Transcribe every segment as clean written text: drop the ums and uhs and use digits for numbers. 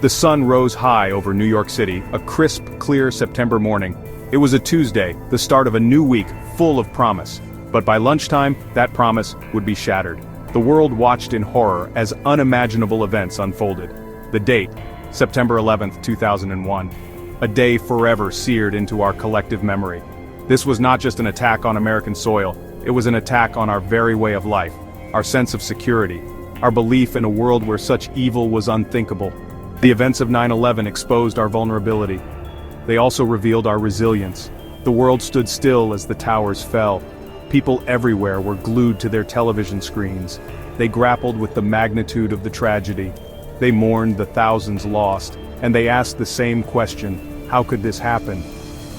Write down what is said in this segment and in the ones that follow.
The sun rose high over New York City, a crisp, clear September morning. It was a Tuesday, the start of a new week, full of promise. But by lunchtime, that promise would be shattered. The world watched in horror as unimaginable events unfolded. The date, September 11th, 2001. A day forever seared into our collective memory. This was not just an attack on American soil, it was an attack on our very way of life, our sense of security, our belief in a world where such evil was unthinkable. The events of 9/11 exposed our vulnerability. They also revealed our resilience. The world stood still as the towers fell. People everywhere were glued to their television screens. They grappled with the magnitude of the tragedy. They mourned the thousands lost, and they asked the same question: how could this happen?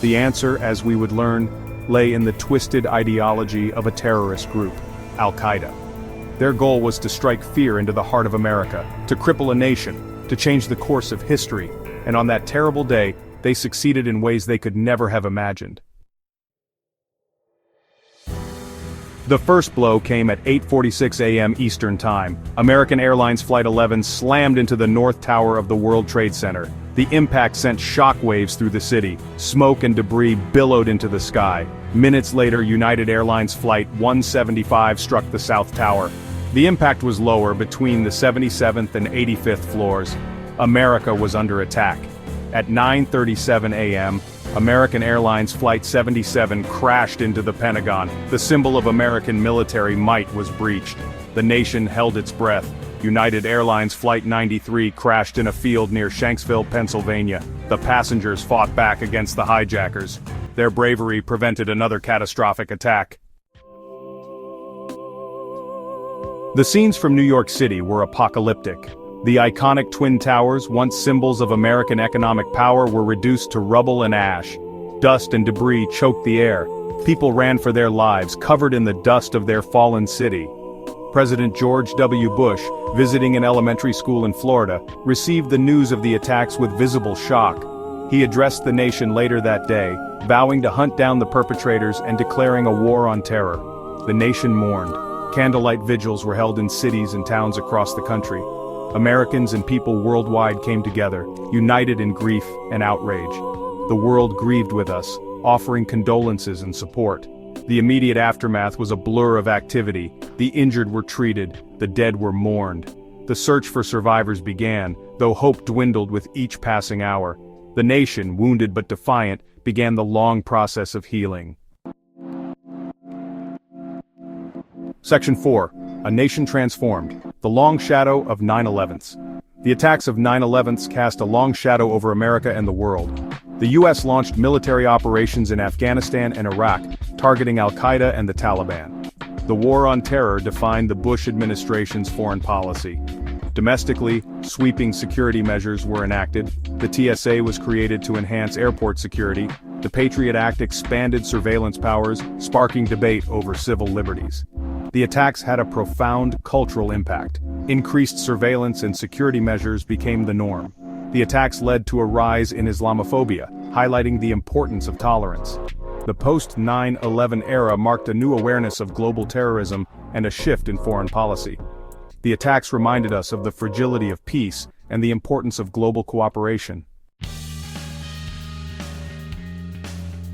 The answer, as we would learn, lay in the twisted ideology of a terrorist group, Al-Qaeda. Their goal was to strike fear into the heart of America, to cripple a nation, to change the course of history, and on that terrible day, they succeeded in ways they could never have imagined. The first blow came at 8:46 a.m. Eastern Time. American Airlines Flight 11 slammed into the North Tower of the World Trade Center. The impact sent shockwaves through the city. Smoke and debris billowed into the sky. Minutes later, United Airlines Flight 175 struck the South Tower. The impact was lower, between the 77th and 85th floors. America was under attack. At 9:37 a.m., American Airlines Flight 77 crashed into the Pentagon. The symbol of American military might was breached. The nation held its breath. United Airlines Flight 93 crashed in a field near Shanksville, Pennsylvania. The passengers fought back against the hijackers. Their bravery prevented another catastrophic attack. The scenes from New York City were apocalyptic. The iconic Twin Towers, once symbols of American economic power, were reduced to rubble and ash. Dust and debris choked the air. People ran for their lives, covered in the dust of their fallen city. President George W. Bush, visiting an elementary school in Florida, received the news of the attacks with visible shock. He addressed the nation later that day, vowing to hunt down the perpetrators and declaring a war on terror. The nation mourned. Candlelight vigils were held in cities and towns across the country. Americans and people worldwide came together, united in grief and outrage. The world grieved with us, offering condolences and support. The immediate aftermath was a blur of activity. The injured were treated, the dead were mourned. The search for survivors began, though hope dwindled with each passing hour. The nation, wounded but defiant, began the long process of healing. Section 4. A Nation Transformed. The Long Shadow of 9/11s. The attacks of 9/11s cast a long shadow over America and the world. The U.S. launched military operations in Afghanistan and Iraq, targeting Al-Qaeda and the Taliban. The war on terror defined the Bush administration's foreign policy. Domestically, sweeping security measures were enacted. The TSA was created to enhance airport security. The Patriot Act expanded surveillance powers, sparking debate over civil liberties. The attacks had a profound cultural impact. Increased surveillance and security measures became the norm. The attacks led to a rise in Islamophobia, highlighting the importance of tolerance. The post-9/11 era marked a new awareness of global terrorism and a shift in foreign policy. The attacks reminded us of the fragility of peace and the importance of global cooperation.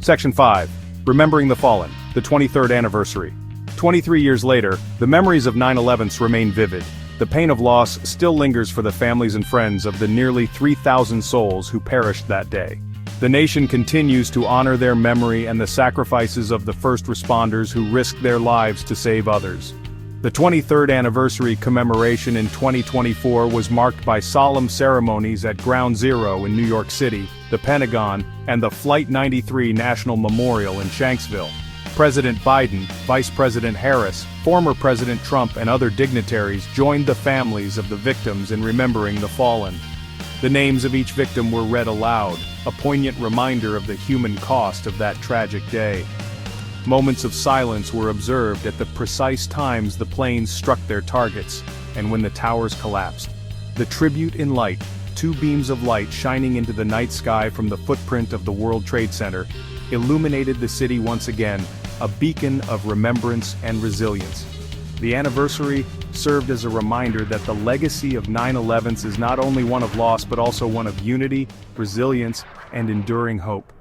Section 5. Remembering the Fallen, the 23rd anniversary. 23 years later, the memories of 9/11s remain vivid. The pain of loss still lingers for the families and friends of the nearly 3,000 souls who perished that day. The nation continues to honor their memory and the sacrifices of the first responders who risked their lives to save others. The 23rd anniversary commemoration in 2024 was marked by solemn ceremonies at Ground Zero in New York City, the Pentagon, and the Flight 93 National Memorial in Shanksville. President Biden, Vice President Harris, former President Trump and other dignitaries joined the families of the victims in remembering the fallen. The names of each victim were read aloud, a poignant reminder of the human cost of that tragic day. Moments of silence were observed at the precise times the planes struck their targets, and when the towers collapsed. The tribute in light, two beams of light shining into the night sky from the footprint of the World Trade Center, illuminated the city once again, a beacon of remembrance and resilience. The anniversary served as a reminder that the legacy of 9/11s is not only one of loss but also one of unity, resilience, and enduring hope.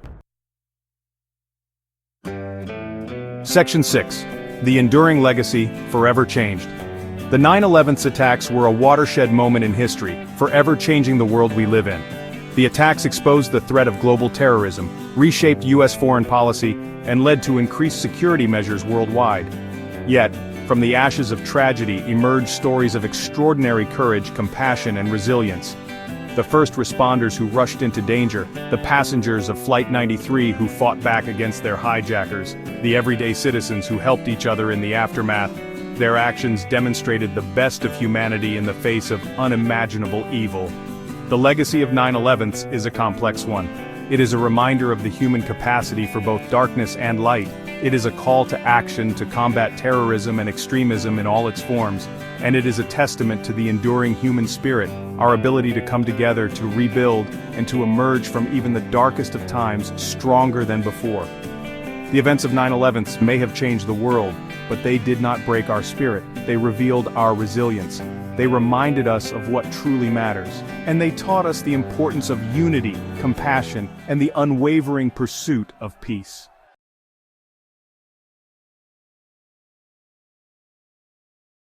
Section 6. The Enduring Legacy, Forever Changed. The 9/11 attacks were a watershed moment in history, forever changing the world we live in. The attacks exposed the threat of global terrorism, reshaped U.S. foreign policy, and led to increased security measures worldwide. Yet, from the ashes of tragedy emerged stories of extraordinary courage, compassion, and resilience. The first responders who rushed into danger, the passengers of Flight 93 who fought back against their hijackers, the everyday citizens who helped each other in the aftermath. Their actions demonstrated the best of humanity in the face of unimaginable evil. The legacy of 9/11s is a complex one. It is a reminder of the human capacity for both darkness and light. It is a call to action to combat terrorism and extremism in all its forms, and it is a testament to the enduring human spirit, our ability to come together to rebuild and to emerge from even the darkest of times stronger than before. The events of 9/11s may have changed the world, but they did not break our spirit. They revealed our resilience. They reminded us of what truly matters. And they taught us the importance of unity, compassion, and the unwavering pursuit of peace.